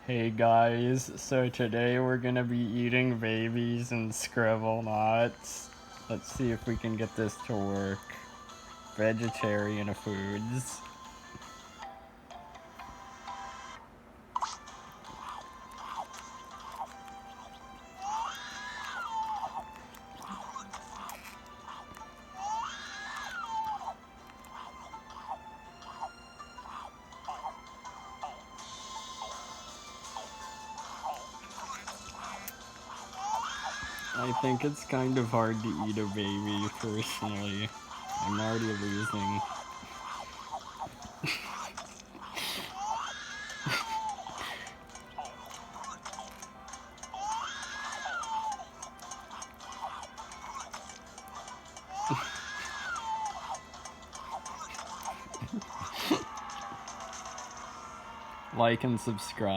Hey guys, so today we're gonna be eating babies and Scribblenauts. Let's see if we can get this to work. Vegetarian foods. I think it's kind of hard to eat a baby, personally. I'm already losing. Like and subscribe.